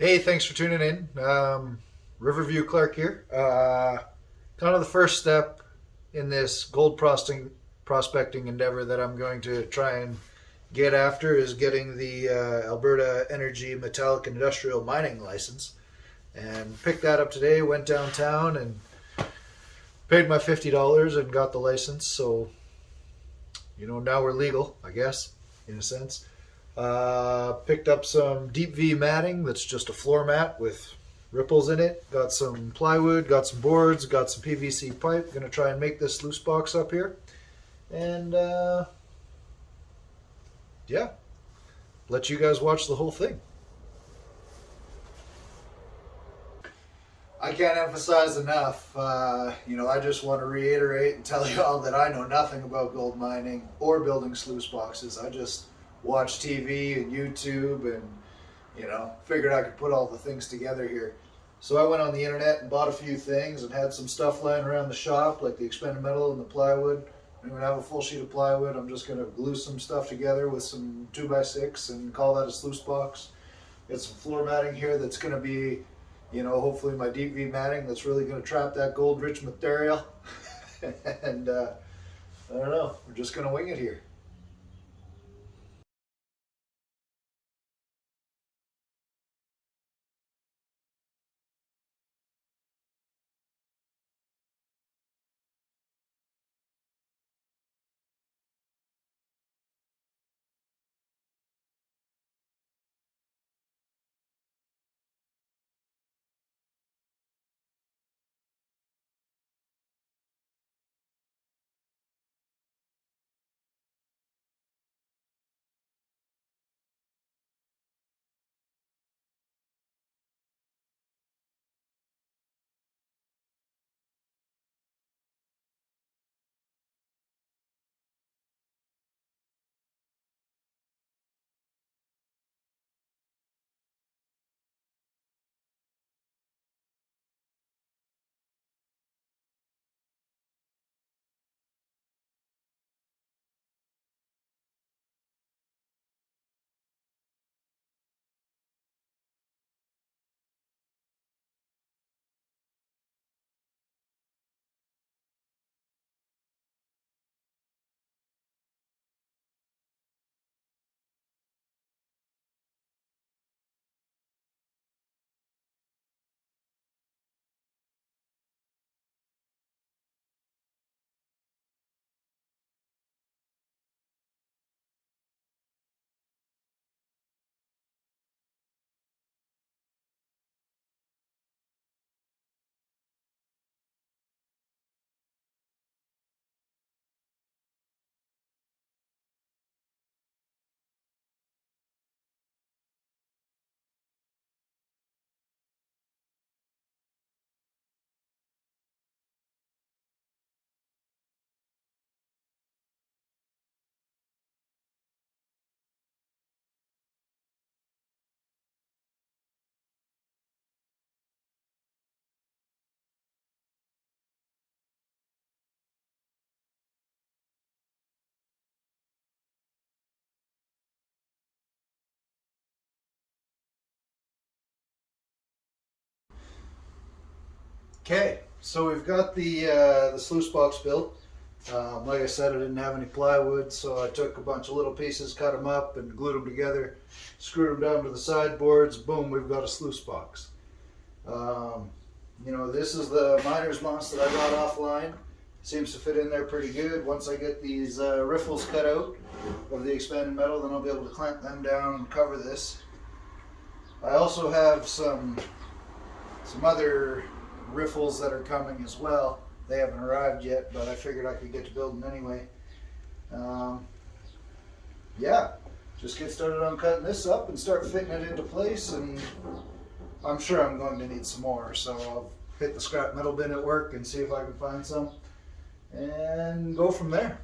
Hey, thanks for tuning in. Riverview Clark here. Kind of the first step in this gold prospecting endeavor that I'm going to try and get after is getting the Alberta Energy Metallic Industrial Mining License. And picked that up today, went downtown and paid my $50 and got the license. So, now we're legal, I guess, in a sense. Picked up some deep V matting that's just a floor mat with ripples in it. Got some plywood, got some boards, got some PVC pipe. Gonna try and make this sluice box up here. And yeah, let you guys watch the whole thing. I can't emphasize enough. I just want to reiterate and tell you all that I know nothing about gold mining or building sluice boxes. I just watch TV and YouTube and, figured I could put all the things together here. So I went on the internet and bought a few things and had some stuff lying around the shop, like the expanded metal and the plywood. I'm going to have a full sheet of plywood. I'm just going to glue some stuff together with some 2x6 and call that a sluice box. Got some floor matting here that's going to be, hopefully my deep V matting that's really going to trap that gold rich material. And I don't know, we're just going to wing it here. Okay, so we've got the sluice box built. Like I said, I didn't have any plywood, so I took a bunch of little pieces, cut them up, and glued them together, screwed them down to the sideboards. Boom, we've got a sluice box. This is the miner's moss that I got offline. Seems to fit in there pretty good. Once I get these riffles cut out of the expanded metal, then I'll be able to clamp them down and cover this. I also have some other riffles that are coming as well. They haven't arrived yet, but I figured I could get to building anyway. Um, yeah, just get started on cutting this up and start fitting it into place, and I'm sure I'm going to need some more, so I'll hit the scrap metal bin at work and see if I can find some and go from there.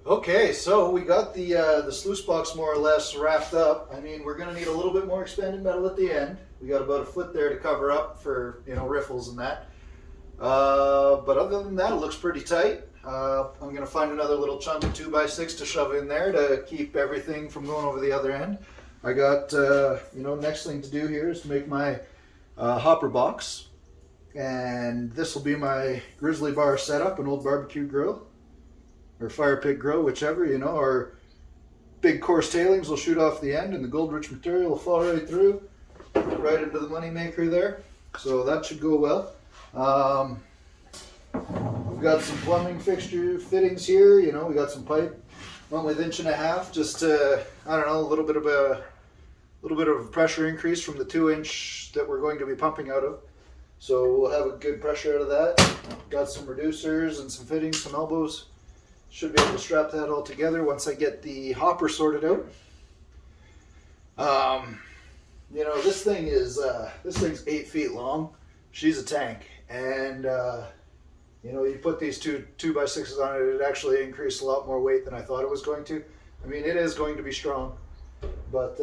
Okay, so we got the sluice box more or less wrapped up. I mean, we're gonna need a little bit more expanded metal at the end. We got about a foot there to cover up for riffles and that. But other than that, it looks pretty tight. I'm gonna find another little chunk of 2x6 to shove in there to keep everything from going over the other end. I got next thing to do here is to make my hopper box, and this will be my grizzly bar setup, an old barbecue grill or fire pit grill, whichever, our big coarse tailings will shoot off the end and the gold rich material will fall right through, right into the money maker there. So that should go well. We've got some plumbing fixture fittings here, we got some pipe, one with 1.5 inch, just to, I don't know, a little bit of a pressure increase from the 2 inch that we're going to be pumping out of. So we'll have a good pressure out of that. Got some reducers and some fittings, some elbows. Should be able to strap that all together once I get the hopper sorted out. This thing's 8 feet long. She's a tank, and you put these two by sixes on it, it actually increased a lot more weight than I thought it was going to. I mean, it is going to be strong, but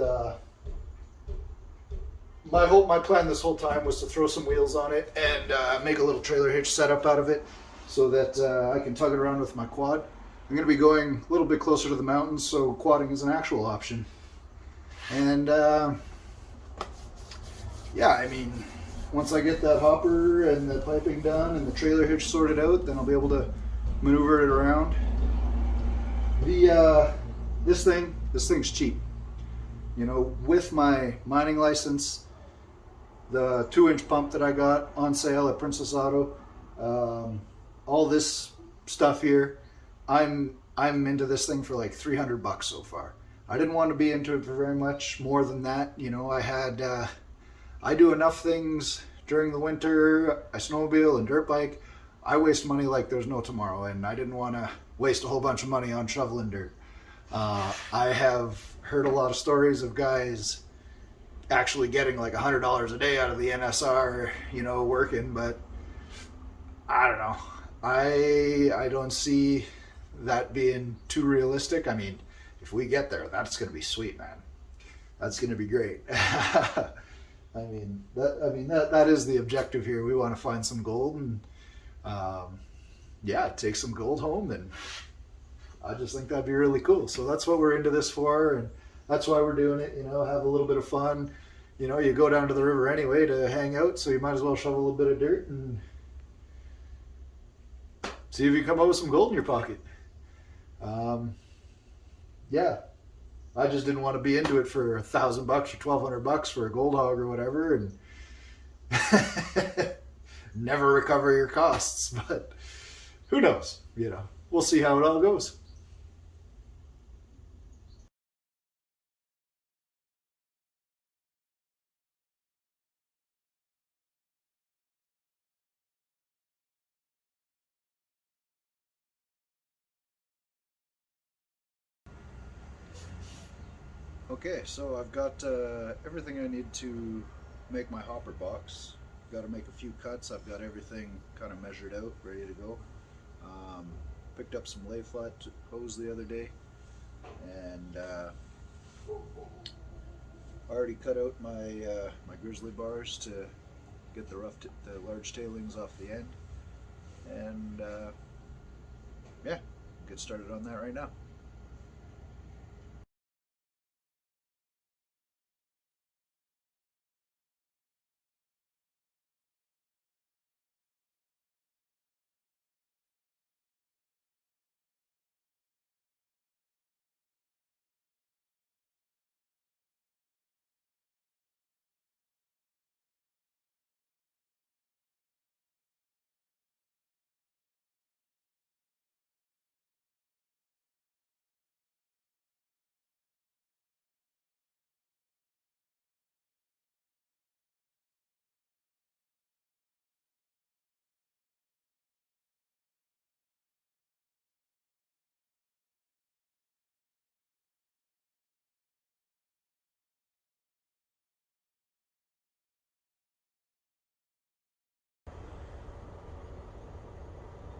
my plan this whole time was to throw some wheels on it and make a little trailer hitch setup out of it, so that I can tug it around with my quad. I'm going to be going a little bit closer to the mountains, so quadding is an actual option. And yeah, I mean, once I get that hopper and the piping done and the trailer hitch sorted out, then I'll be able to maneuver it around. This thing's cheap. With my mining license, the 2 inch pump that I got on sale at Princess Auto, all this stuff here, I'm into this thing for like $300 so far. I didn't want to be into it for very much more than that. I do enough things during the winter. I snowmobile and dirt bike. I waste money like there's no tomorrow, and I didn't want to waste a whole bunch of money on shoveling dirt. I have heard a lot of stories of guys actually getting like $100 a day out of the NSR, working, but I don't know. I don't see that being too realistic. I mean, if we get there, that's going to be sweet, man. That's going to be great. That is the objective here. We want to find some gold and take some gold home, and I just think that'd be really cool. So that's what we're into this for, and that's why we're doing it. Have a little bit of fun. You go down to the river anyway to hang out, so you might as well shovel a little bit of dirt and see if you come up with some gold in your pocket. I just didn't want to be into it for $1,000 or $1,200 for a gold hog or whatever, and never recover your costs. But who knows? We'll see how it all goes. Okay, so I've got everything I need to make my hopper box. Got to make a few cuts. I've got everything kind of measured out, ready to go. Picked up some lay flat hose the other day, and already cut out my grizzly bars to get the large tailings off the end, and get started on that right now.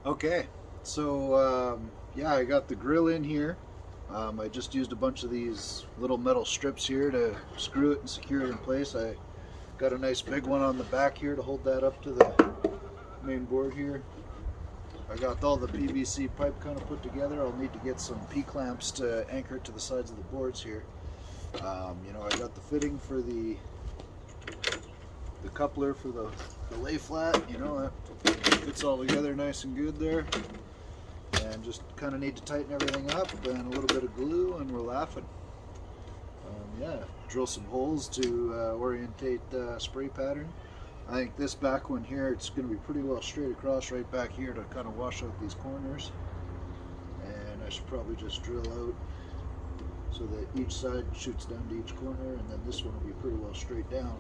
Okay, so yeah, I got the grill in here. I just used a bunch of these little metal strips here to screw it and secure it in place. I got a nice big one on the back here to hold that up to the main board here. I got all the PVC pipe kind of put together. I'll need to get some P-clamps to anchor it to the sides of the boards here. You know, I got the fitting for the coupler for the lay flat. You know, that fits all together nice and good there. And just kind of need to tighten everything up and a little bit of glue and we're laughing. Yeah, drill some holes to orientate the spray pattern. I think this back one here, it's going to be pretty well straight across right back here to kind of wash out these corners. And I should probably just drill out so that each side shoots down to each corner, and then this one will be pretty well straight down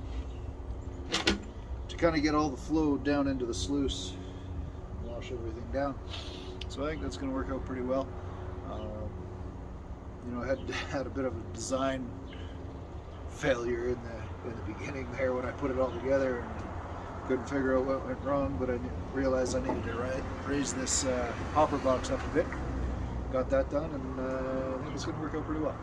to kind of get all the flow down into the sluice and wash everything down. So I think that's going to work out pretty well. You know, I had a bit of a design failure in the beginning there when I put it all together and couldn't figure out what went wrong, but I realized I needed to raise this hopper box up a bit. Got that done, and I think it's going to work out pretty well.